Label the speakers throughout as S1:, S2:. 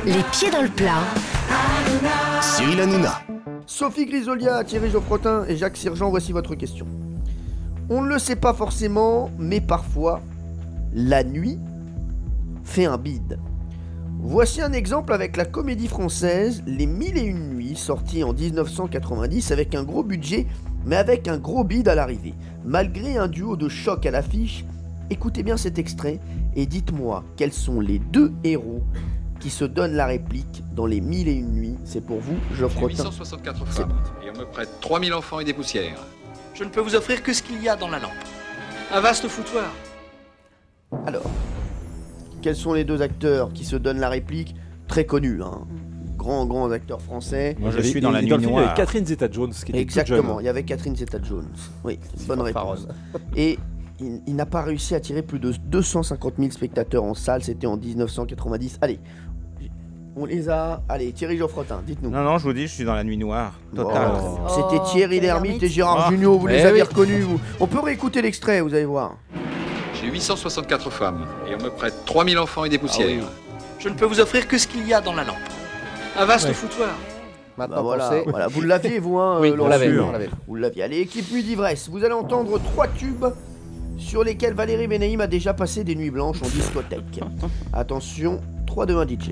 S1: Les pieds dans le plat.
S2: Cyril Hanouna.
S3: Sophie Grisolia, Thierry Geoffrotin et Jacques Sirjean, voici votre question. On ne le sait pas forcément, mais parfois, la nuit fait un bide. Voici un exemple avec la comédie française Les Mille et Une Nuits, sortie en 1990 avec un gros budget, mais avec un gros bide à l'arrivée. Malgré un duo de choc à l'affiche, écoutez bien cet extrait et dites-moi quels sont les deux héros qui se donnent la réplique dans Les Mille et Une Nuits. C'est pour vous, Geoffrotin.
S4: 864 femmes, et on me prête 3000 enfants et des poussières.
S5: Je ne peux vous offrir que ce qu'il y a dans la lampe. Un vaste foutoir.
S3: Alors, quels sont les deux acteurs qui se donnent la réplique? Très connus, hein. Grands acteurs français.
S6: Moi, je suis dans la nuit noire. Avec Catherine Zeta-Jones, qui était
S3: Exactement, il y avait Catherine Zeta-Jones. Oui, bonne réponse. Et il n'a pas réussi à attirer plus de 250 000 spectateurs en salle, c'était en 1990. Allez, on les a... Allez, Thierry Geoffrotin, dites-nous.
S6: Non, je vous dis, je suis dans la nuit noire. Total.
S3: Oh. C'était Thierry Lhermitte et Gérard Jugnot, vous les avez reconnus. Vous. On peut réécouter l'extrait, vous allez voir.
S4: J'ai 864 femmes, et on me prête 3000 enfants et des poussières.
S5: Je ne peux vous offrir que ce qu'il y a dans la lampe. Un vaste foutoir.
S3: Maintenant, voilà, vous l'aviez, vous, hein,
S5: oui, on l'avait.
S3: Vous l'aviez. Allez, équipe Nuit d'Ivresse, vous allez entendre 3 tubes sur lesquels Valérie Benaïm a déjà passé des nuits blanches en discothèque. Attention, 3, 2, 1, DJ.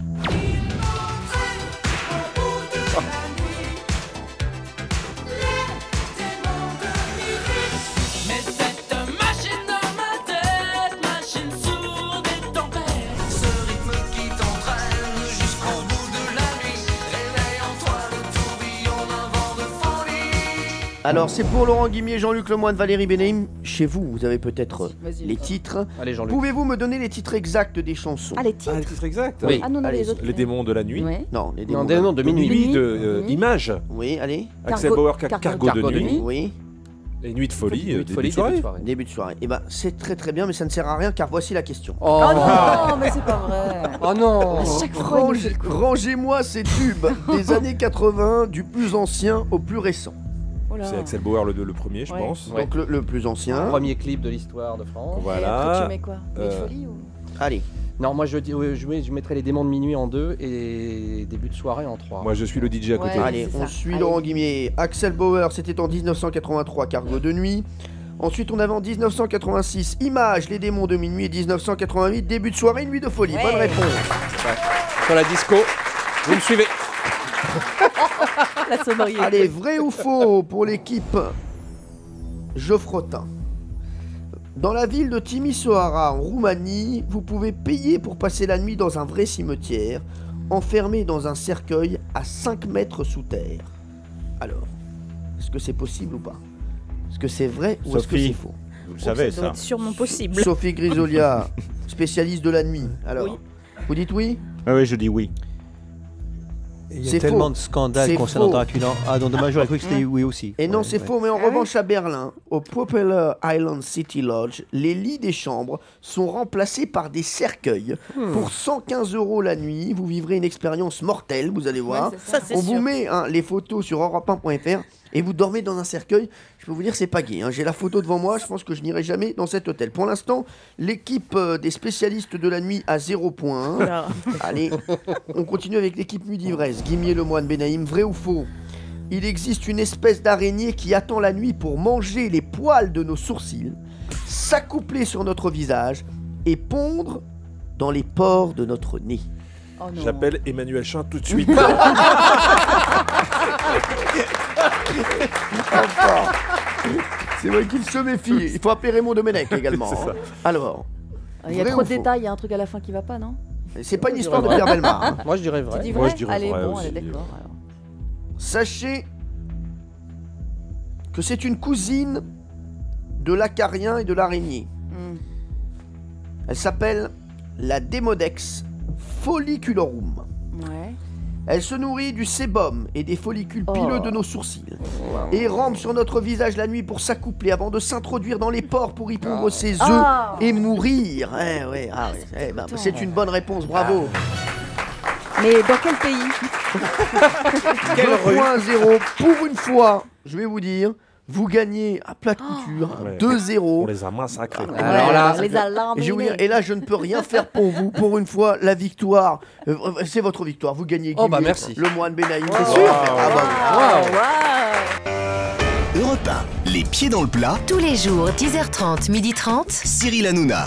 S3: Alors, c'est pour Laurent Guimier, Jean-Luc Lemoyne, Valérie Benaïm. Chez vous, vous avez peut-être les titres.
S7: Allez, Jean-Luc.
S3: Pouvez-vous me donner les titres exacts des chansons?
S1: Ah, les titres.
S6: Les titres exacts.
S3: Oui.
S1: Ah non, les autres.
S6: Les démons de la nuit.
S1: Ouais.
S3: Non, les
S7: Non,
S3: démons.
S7: de minuit.
S6: Nuit d'Images.
S3: Oui, allez.
S6: Axel Bauer, Cargo de nuit.
S3: Oui.
S6: Les nuits de folie.
S7: Nuit de folie, début de soirée.
S3: Début de soirée. Eh ben, c'est très bien, mais ça ne sert à rien car voici la question.
S7: Oh,
S1: non, mais c'est pas vrai.
S7: Oh non.
S1: À chaque fois, il nous fait le coup.
S3: Rangez-moi ces tubes des années 80, du plus ancien au plus récent.
S1: Oh là.
S6: C'est Axel Bauer le premier, je pense.
S7: Ouais.
S3: Donc le plus ancien.
S7: Premier clip de l'histoire de France.
S1: Et après,
S6: Voilà.
S1: tu mets quoi? Nuit de folie ou...
S3: Allez.
S7: Non, moi je mettrais les démons de minuit en 2 et début de soirée en 3.
S6: Moi, je suis le DJ à côté.
S1: Ouais.
S3: Allez,
S1: c'est
S3: on
S1: ça.
S3: suit
S1: Allez.
S3: Laurent Guimier. Axel Bauer, c'était en 1983, Cargo de nuit. Ensuite, on avait en 1986, Images, les démons de minuit. Et 1988, début de soirée, nuit de folie.
S1: Ouais.
S3: Bonne réponse.
S7: Sur la disco, vous me suivez.
S1: La sobriété.
S3: Allez, vrai ou faux pour l'équipe Geoffrotin. Dans la ville de Timisoara, en Roumanie, vous pouvez payer pour passer la nuit dans un vrai cimetière, enfermé dans un cercueil à 5 mètres sous terre. Alors, est-ce que c'est possible ou pas? Est-ce que c'est vrai ou est-ce que
S6: Sophie.
S3: c'est faux?
S6: Vous le savez,
S1: Ça doit
S6: ça.
S1: être sûrement possible.
S3: Sophie Grisolia, spécialiste de la nuit. Alors,
S1: Oui.
S3: vous dites oui?
S6: Oui, je dis oui.
S8: Il y
S3: C'est
S8: a tellement
S3: faux.
S8: de scandales
S3: C'est
S8: concernant
S3: faux.
S8: Dracula. Ah non, dommage, j'aurais cru que c'était oui aussi.
S3: Et non,
S8: Ouais,
S3: c'est
S8: ouais.
S3: faux, mais en
S1: Ah
S3: revanche, à Berlin, au Propeller Island City Lodge, les lits des chambres sont remplacés par des cercueils. Pour 115 € la nuit, vous vivrez une expérience mortelle, vous allez voir.
S1: Ouais, c'est ça. c'est
S3: On
S1: sûr.
S3: vous met les photos sur europe1.fr et vous dormez dans un cercueil. Je peux vous dire, c'est pas gai. J'ai la photo devant moi, je pense que je n'irai jamais dans cet hôtel. Pour l'instant, l'équipe des spécialistes de la nuit a 0 point.
S1: Voilà.
S3: Allez, on continue avec l'équipe Nuit d'Ivresse. Guimier, Lemoyne, Benaïm, vrai ou faux? Il existe une espèce d'araignée qui attend la nuit pour manger les poils de nos sourcils, s'accoupler sur notre visage et pondre dans les pores de notre nez.
S1: Oh non.
S6: J'appelle Emmanuel Chin tout de suite.
S3: Enfin, c'est vrai qu'il se méfie. Il faut appeler Raymond Domenech également.
S6: C'est ça.
S3: Alors,
S1: Il y a
S3: vrai
S1: trop
S3: ou
S1: de
S3: faux?
S1: détails, il y a un truc à la fin qui va pas, non?
S3: c'est pas une histoire de Pierre Bellemare.
S7: Moi je dirais
S1: Tu
S7: vrai.
S1: dis
S6: Moi,
S1: vrai?
S6: je dirais
S1: Allez,
S6: vrai
S1: bon,
S6: aussi.
S1: allez, d'accord. alors.
S3: Sachez que c'est une cousine de l'acarien et de l'araignée.
S1: Hmm.
S3: Elle s'appelle la Demodex folliculorum.
S1: Ouais.
S3: Elle se nourrit du sébum et des follicules
S1: Oh.
S3: pileux de nos sourcils et rampe sur notre visage la nuit pour s'accoupler avant de s'introduire dans les pores pour y pondre ses œufs
S1: Ah.
S3: et mourir. C'est une bonne réponse, bravo.
S1: Mais dans quel pays?
S3: 2.0 pour une fois, je vais vous dire, Vous gagnez à plat de couture
S6: Ouais.
S3: 2-0.
S6: On les a massacrés.
S7: Alors là,
S1: les alarmes.
S3: Et je vais vous dire, et là, je ne peux rien faire pour vous. Pour une fois, la victoire, c'est votre victoire. Vous gagnez
S7: Oh, bah,
S3: Guimier,
S7: merci.
S3: le moine Benaïm,
S7: Wow.
S3: c'est sûr. Ah bah,
S2: Europe 1, les pieds dans le plat,
S9: Tous les jours, 10h30, 12h30.
S2: Cyril Hanouna.